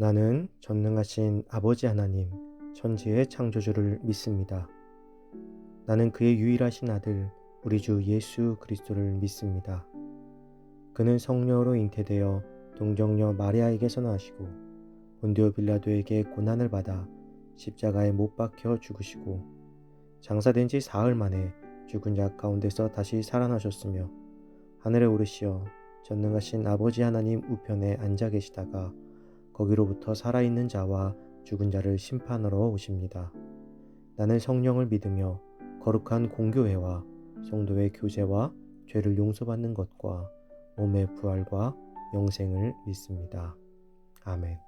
나는 전능하신 아버지 하나님, 천지의 창조주를 믿습니다. 나는 그의 유일하신 아들, 우리 주 예수 그리스도를 믿습니다. 그는 성령으로 잉태되어 동정녀 마리아에게서 나시고 본디오 빌라도에게 고난을 받아 십자가에 못 박혀 죽으시고 장사된 지 사흘 만에 죽은 자 가운데서 다시 살아나셨으며 하늘에 오르시어 전능하신 아버지 하나님 우편에 앉아 계시다가 거기로부터 살아있는 자와 죽은 자를 심판하러 오십니다. 나는 성령을 믿으며 거룩한 공교회와 성도의 교제와 죄를 용서받는 것과 몸의 부활과 영생을 믿습니다. 아멘.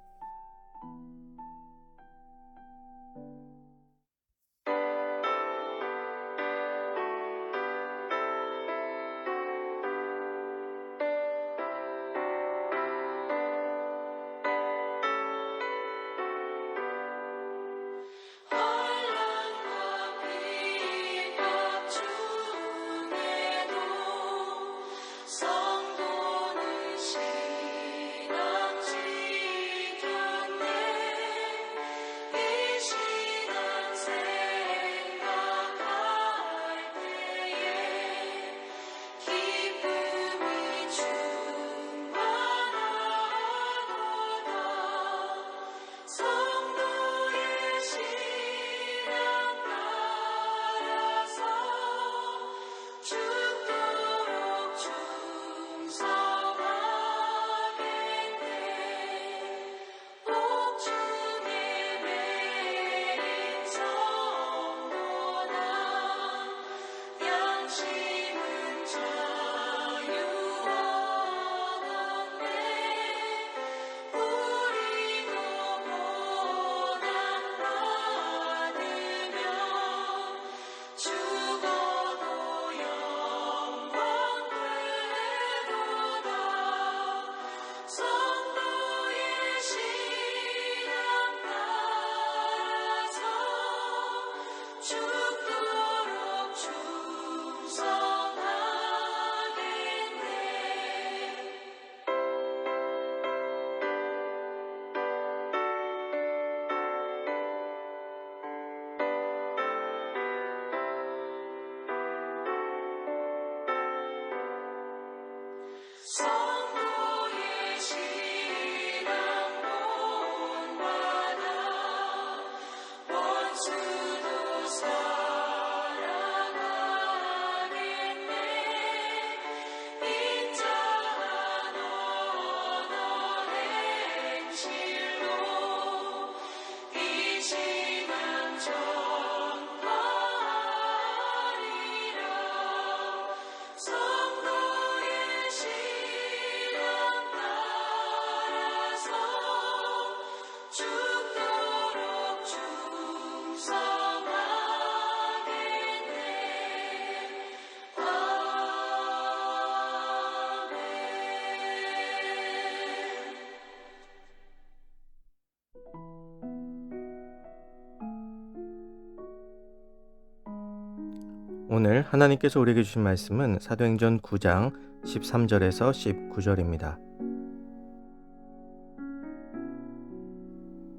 환난과 비박 중에도 성도는 신앙 지켰네. 이 시간 생각할 때에 기쁨이 충만하도다. 성도의 신앙 따라서 죽도록 충성하겠네. 복중에 매인 성도나 양심은 자유하겠네. 우리도 고난받으며 죽어도 영원되도다. 성도의 신앙 따라서 죽도록 충성하겠네. 성도의 신앙 본받아 원수도 살아가겠네. 인자한 언어의 행실로 이 신앙 전파하리라. 성도의 신앙 따라서 죽도록 충성하겠네. 오늘 하나님께서 우리에게 주신 말씀은 사도행전 9장 13절에서 19절입니다.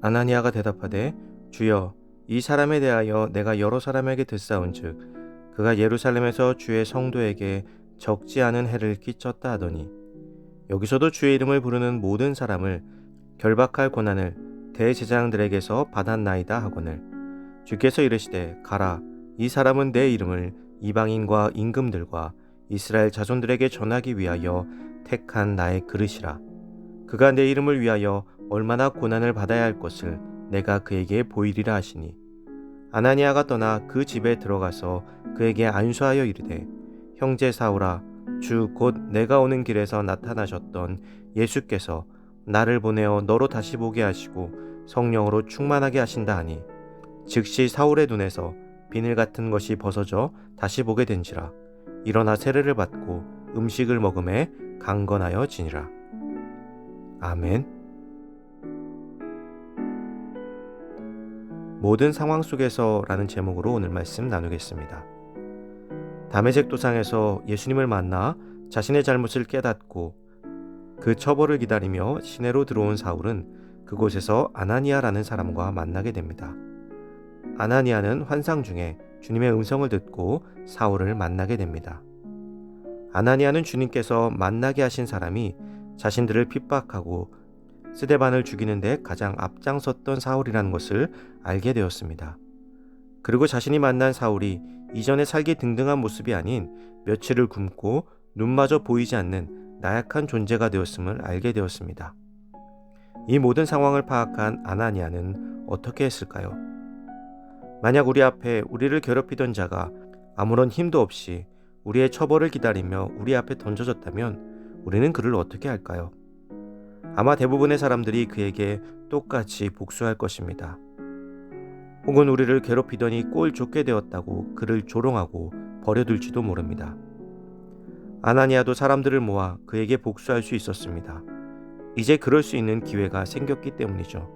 아나니아가 대답하되 주여 이 사람에 대하여 내가 여러 사람에게 듣사온즉 그가 예루살렘에서 주의 성도에게 적지 않은 해를 끼쳤다 하더니 여기서도 주의 이름을 부르는 모든 사람을 결박할 고난을 대제사장들에게서 받았나이다 하거늘 주께서 이르시되 가라 이 사람은 내 이름을 이방인과 임금들과 이스라엘 자손들에게 전하기 위하여 택한 나의 그릇이라. 그가 내 이름을 위하여 얼마나 고난을 받아야 할 것을 내가 그에게 보이리라 하시니 아나니아가 떠나 그 집에 들어가서 그에게 안수하여 이르되 형제 사울아 주 곧 내가 오는 길에서 나타나셨던 예수께서 나를 보내어 너로 다시 보게 하시고 성령으로 충만하게 하신다 하니 즉시 사울의 눈에서 비늘 같은 것이 벗어져 다시 보게 된지라. 일어나 세례를 받고 음식을 먹음에 강건하여 지니라. 아멘. 모든 상황 속에서라는 제목으로 오늘 말씀 나누겠습니다. 다메섹 도상에서 예수님을 만나 자신의 잘못을 깨닫고 그 처벌을 기다리며 시내로 들어온 사울은 그곳에서 아나니아라는 사람과 만나게 됩니다. 아나니아는 환상 중에 주님의 음성을 듣고 사울을 만나게 됩니다. 아나니아는 주님께서 만나게 하신 사람이 자신들을 핍박하고 스데반을 죽이는 데 가장 앞장섰던 사울이라는 것을 알게 되었습니다. 그리고 자신이 만난 사울이 이전에 살기 등등한 모습이 아닌 며칠을 굶고 눈마저 보이지 않는 나약한 존재가 되었음을 알게 되었습니다. 이 모든 상황을 파악한 아나니아는 어떻게 했을까요? 만약 우리 앞에 우리를 괴롭히던 자가 아무런 힘도 없이 우리의 처벌을 기다리며 우리 앞에 던져졌다면 우리는 그를 어떻게 할까요? 아마 대부분의 사람들이 그에게 똑같이 복수할 것입니다. 혹은 우리를 괴롭히더니 꼴 좋게 되었다고 그를 조롱하고 버려둘지도 모릅니다. 아나니아도 사람들을 모아 그에게 복수할 수 있었습니다. 이제 그럴 수 있는 기회가 생겼기 때문이죠.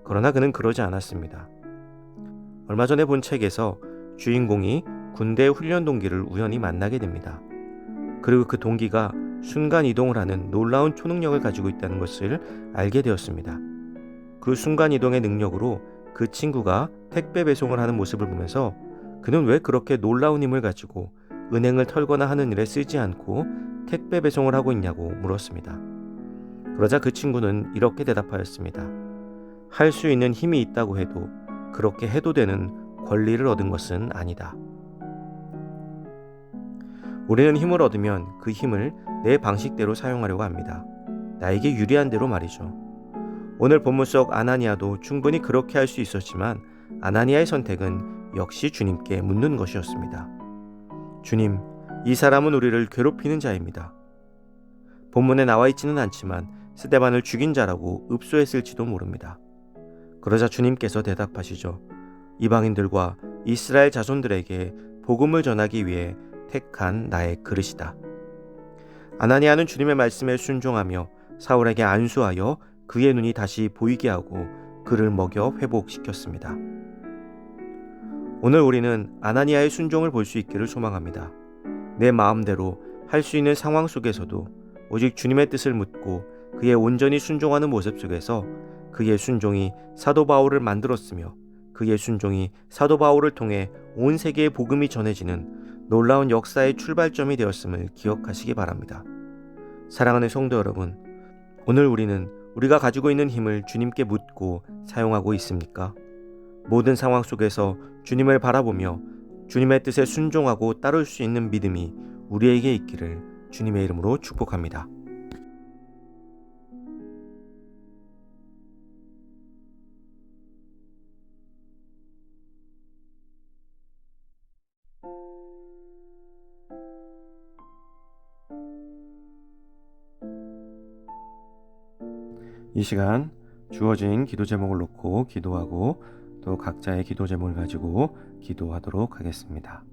그러나 그는 그러지 않았습니다. 얼마 전에 본 책에서 주인공이 군대 훈련 동기를 우연히 만나게 됩니다. 그리고 그 동기가 순간 이동을 하는 놀라운 초능력을 가지고 있다는 것을 알게 되었습니다. 그 순간 이동의 능력으로 그 친구가 택배 배송을 하는 모습을 보면서 그는 왜 그렇게 놀라운 힘을 가지고 은행을 털거나 하는 일에 쓰지 않고 택배 배송을 하고 있냐고 물었습니다. 그러자 그 친구는 이렇게 대답하였습니다. 할 수 있는 힘이 있다고 해도 그렇게 해도 되는 권리를 얻은 것은 아니다. 우리는 힘을 얻으면 그 힘을 내 방식대로 사용하려고 합니다. 나에게 유리한 대로 말이죠. 오늘 본문 속 아나니아도 충분히 그렇게 할 수 있었지만 아나니아의 선택은 역시 주님께 묻는 것이었습니다. 주님, 이 사람은 우리를 괴롭히는 자입니다. 본문에 나와 있지는 않지만 스데반을 죽인 자라고 읍소했을지도 모릅니다. 그러자 주님께서 대답하시죠. 이방인들과 이스라엘 자손들에게 복음을 전하기 위해 택한 나의 그릇이다. 아나니아는 주님의 말씀에 순종하며 사울에게 안수하여 그의 눈이 다시 보이게 하고 그를 먹여 회복시켰습니다. 오늘 우리는 아나니아의 순종을 볼 수 있기를 소망합니다. 내 마음대로 할 수 있는 상황 속에서도 오직 주님의 뜻을 묻고 그의 온전히 순종하는 모습 속에서 그의 순종이 사도 바울을 만들었으며 그의 순종이 사도 바울을 통해 온 세계에 복음이 전해지는 놀라운 역사의 출발점이 되었음을 기억하시기 바랍니다. 사랑하는 성도 여러분, 오늘 우리는 우리가 가지고 있는 힘을 주님께 묻고 사용하고 있습니까? 모든 상황 속에서 주님을 바라보며 주님의 뜻에 순종하고 따를 수 있는 믿음이 우리에게 있기를 주님의 이름으로 축복합니다. 이 시간 주어진 기도 제목을 놓고 기도하고 또 각자의 기도 제목을 가지고 기도하도록 하겠습니다.